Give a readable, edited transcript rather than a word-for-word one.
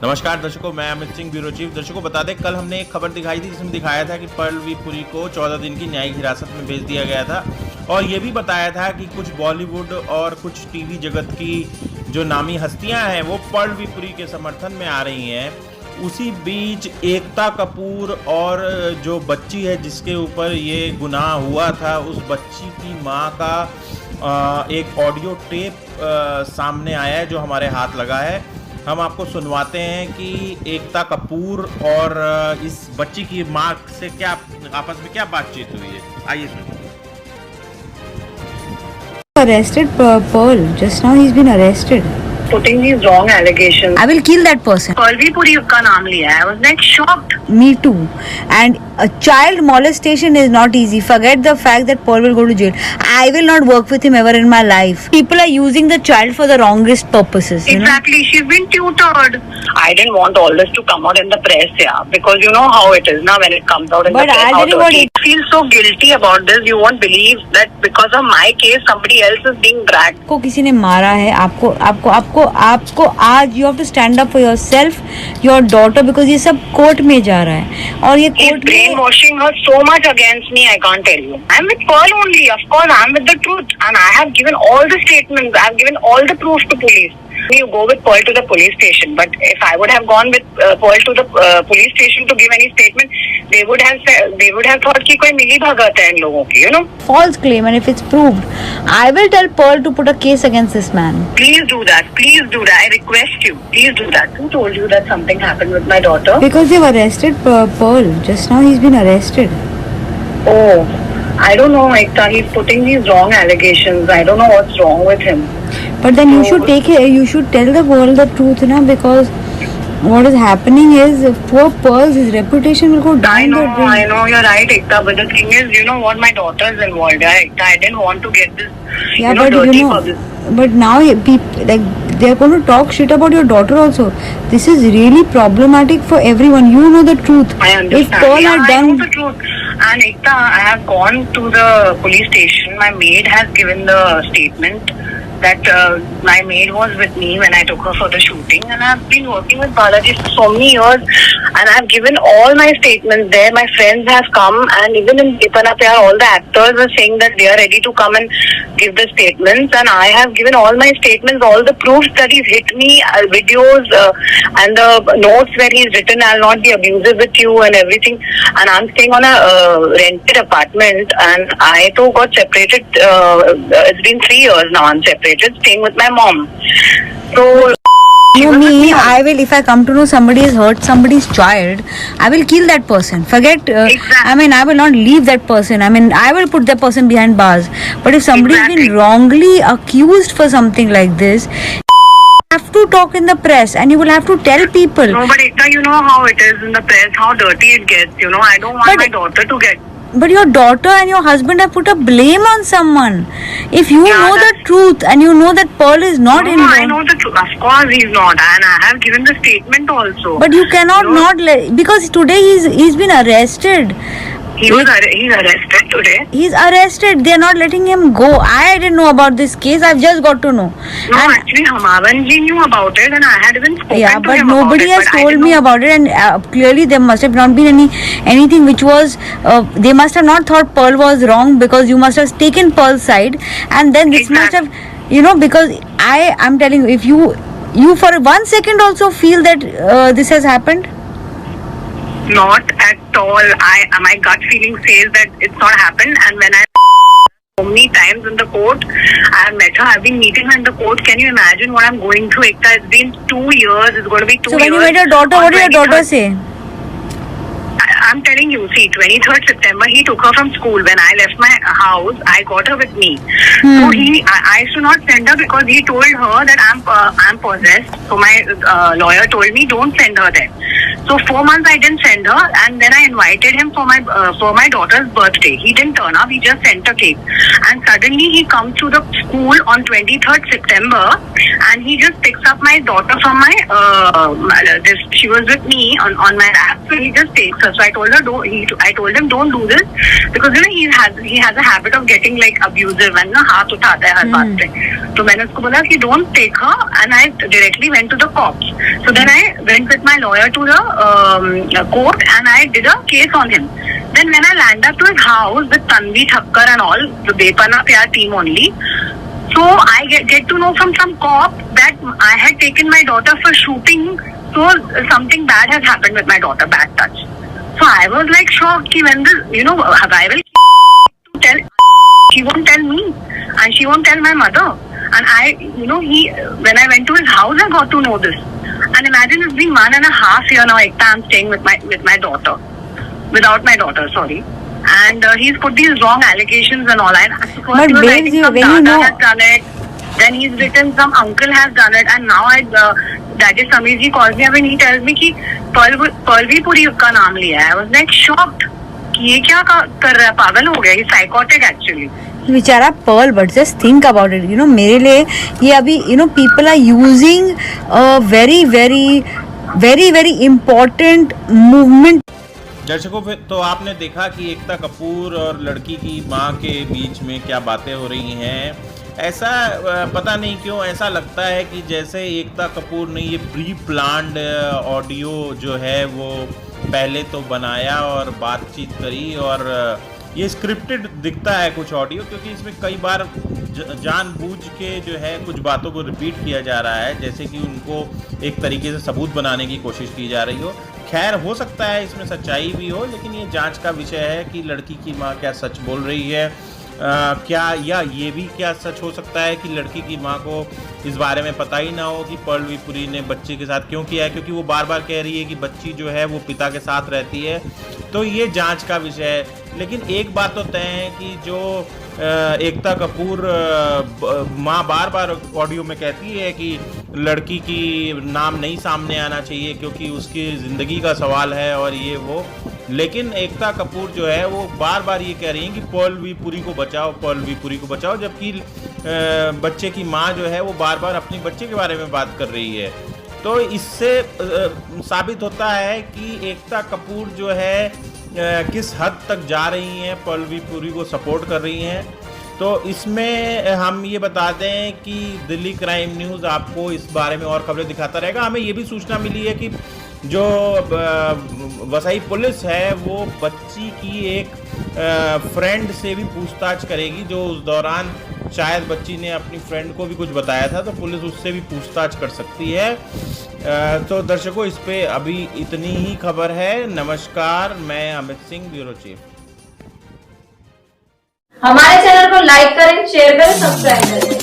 नमस्कार दर्शकों, मैं अमित सिंह, ब्यूरो चीफ। दर्शकों बता दें, कल हमने एक खबर दिखाई थी जिसमें दिखाया था कि पर्ल पुरी को 14 दिन की न्यायिक हिरासत में भेज दिया गया था और ये भी बताया था कि कुछ बॉलीवुड और कुछ टीवी जगत की जो नामी हस्तियां हैं वो पर्ल पुरी के समर्थन में आ रही हैं। उसी बीच एकता कपूर और जो बच्ची है जिसके ऊपर ये गुनाह हुआ था, उस बच्ची की माँ का एक ऑडियो टेप सामने आया है जो हमारे हाथ लगा है। हम आपको सुनवाते हैं कि एकता कपूर और इस बच्ची की माँ से क्या आपस में क्या बातचीत हुई है। आइए सुनिए। Arrested Pearl. Just now he's been arrested. Putting these wrong allegations. I will kill that person. Pearl Puri का नाम लिया है. I was like shocked. Me too. And a child molestation is not easy. Forget the fact that Pearl will go to jail. I will not work with him ever in my life. People are using the child for the wrongest purposes. Exactly. She's been tutored. I didn't want all this to come out in the press, yeah, because you know how it is now when it comes out in the press. But I feel so guilty about this. You won't believe that because of my case, somebody else is being dragged. को किसी ने मारा है, आपको आज you have to stand up for yourself, your daughter, because ये सब court में जा रहा है और ये कोर्ट में brainwashing her so much against me. I can't tell you. I'm with Pearl only. Of course, I'm with the truth, and I have given all the statements. I have given all the proof to police. You go with Pearl to the police station, but if I would have gone with Pearl to the police station to give any statement, they would have thought कि कोई मिली भगत है इन लोगों की, you know. False claim, and if it's proved, I will tell Pearl to put a case against this man. Please do that. Please do that. I request you. Please do that. Who told you that something happened with my daughter? Because they've arrested Pearl. Just now he's been arrested. Oh, I don't know, Ekta. He's putting these wrong allegations. I don't know what's wrong with him. But then you should take it. You should tell the world the truth, na? Because what is happening is poor Pearl, his reputation will go down. I know, you're right, Ekta. But the thing is, you know what, my daughter is involved. Ekta, I didn't want to get this, dirty public. But now people they're going to talk shit about your daughter also. This is really problematic for everyone. You know the truth. I understand. If Pearl had done, I know the truth. And Ekta, I have gone to the police station. My maid has given the statement that my maid was with me when I took her for the shooting, and I've been working with Balaji for so many years, and I've given all my statements there. My friends have come, and even in Kitana Pyar, all the actors were saying that they are ready to come and give the statements, and I have given all my statements, all the proofs that he's hit me, videos, and the notes where he's written, "I'll not be abusive with you" and everything. And I'm staying on a rented apartment, and I too got separated. It's been 3 years now. I'm separated, staying with my mom. So me, I will, if I come to know somebody has hurt somebody's child, I will kill that person. Forget, exactly. I mean, I will not leave that person. I mean, I will put that person behind bars. But if somebody has been wrongly accused for something like this, you have to talk in the press and you will have to tell people. No, but Ekta, you know how it is in the press, how dirty it gets. You know, I don't want my daughter to get. But your daughter and your husband have put a blame on someone. If you know the truth and you know that Pearl is not involved. I know the truth. Of course he's not, and I have given the statement also. But you cannot because today he's been arrested. He's arrested today. He's arrested. They are not letting him go. I didn't know about this case. I've just got to know. No, actually, Hamavan ji knew about it, and I had even spoken to him about it. Yeah, but nobody has told me about it, and clearly there must have not been anything which was. They must have not thought Pearl was wrong because you must have taken Pearl's side, and then this must have, because I'm telling you, if you for 1 second also feel that this has happened. Not at all. My gut feeling says that it's not happened, and when I so many times in the court, I have met her. I've been meeting her in the court. Can you imagine what I'm going through, Ekta? It's been 2 years. It's going to be 2 years. So when you met your daughter, what did your daughter say? I'm telling you, see, 23rd September, he took her from school. When I left my house, I got her with me. So I used to not send her because he told her that I'm possessed. So my lawyer told me, don't send her there. So 4 months I didn't send her, and then I invited him for my daughter's birthday. He didn't turn up. He just sent a cake. And suddenly he comes to the school on 23rd September, and he just picks up my daughter from my she was with me on my lap, so he just takes her. So I told told her, I told him don't do this because he has a habit of getting like abusive and ना हाथ उठाता है हर बात पे. तो मैंने उसको बोला कि don't take her, and I directly went to the cops. So then I went with my lawyer to the court and I did a case on him. Then when I landed up to his house with Tanvi Thakkar and all, the Bepana Pyar team only, so I get to know from some cop that I had taken my daughter for shooting, so something bad has happened with my daughter, bad touch. So I was like shocked when I will tell, she won't tell me and she won't tell my mother. And when I went to his house, I got to know this. And imagine it's been 1.5 years now, I'm staying with my daughter. Without my daughter, sorry. And he's put these wrong allegations and all. And first he was writing some Dada has done it. Then he's written some uncle has done it. And now that is Sameer ji calls me up and he tells me कि Palvi Puri उसका नाम लिया है. I was like shocked. कि ये क्या कर रहा है, पागल हो गया. He's psychotic actually. बेचारा Pearl, but just think about it, मेरे लिए ये अभी people are using very very very very important movement. दर्शकों, तो आपने देखा कि एकता कपूर और लड़की की मां के बीच में क्या बातें हो रही हैं. ऐसा पता नहीं क्यों ऐसा लगता है कि जैसे एकता कपूर ने ये प्री प्लान्ड ऑडियो जो है वो पहले तो बनाया और बातचीत करी, और ये स्क्रिप्टेड दिखता है कुछ ऑडियो, क्योंकि इसमें कई बार जानबूझ के जो है कुछ बातों को रिपीट किया जा रहा है, जैसे कि उनको एक तरीके से सबूत बनाने की कोशिश की जा रही हो. खैर, हो सकता है इसमें सच्चाई भी हो, लेकिन ये जांच का विषय है कि लड़की की मां क्या सच बोल रही है, क्या, या ये भी क्या सच हो सकता है कि लड़की की मां को इस बारे में पता ही ना हो कि पर्लवी पुरी ने बच्चे के साथ क्यों किया है, क्योंकि वो बार बार कह रही है कि बच्ची जो है वो पिता के साथ रहती है. तो ये जांच का विषय है. लेकिन एक बात तो तय है कि जो एकता कपूर माँ बार बार ऑडियो में कहती है कि लड़की की नाम नहीं सामने आना चाहिए क्योंकि उसकी ज़िंदगी का सवाल है और ये वो, लेकिन एकता कपूर जो है वो बार बार ये कह रही हैं कि पर्लवी पुरी को बचाओ, पर्लवी पुरी को बचाओ, जबकि बच्चे की माँ जो है वो बार बार अपने बच्चे के बारे में बात कर रही है. तो इससे साबित होता है कि एकता कपूर जो है किस हद तक जा रही हैं, पर्लवी पुरी को सपोर्ट कर रही हैं. तो इसमें हम ये बता दें कि दिल्ली क्राइम न्यूज़ आपको इस बारे में और खबरें दिखाता रहेगा. हमें ये भी सूचना मिली है कि जो वसई पुलिस है वो बच्ची की एक फ्रेंड से भी पूछताछ करेगी, जो उस दौरान शायद बच्ची ने अपनी फ्रेंड को भी कुछ बताया था, तो पुलिस उससे भी पूछताछ कर सकती है. तो दर्शकों, इस पे अभी इतनी ही खबर है. नमस्कार, मैं अमित सिंह, ब्यूरो चीफ. हमारे चैनल को लाइक करें, शेयर करें, सब्सक्राइब करें.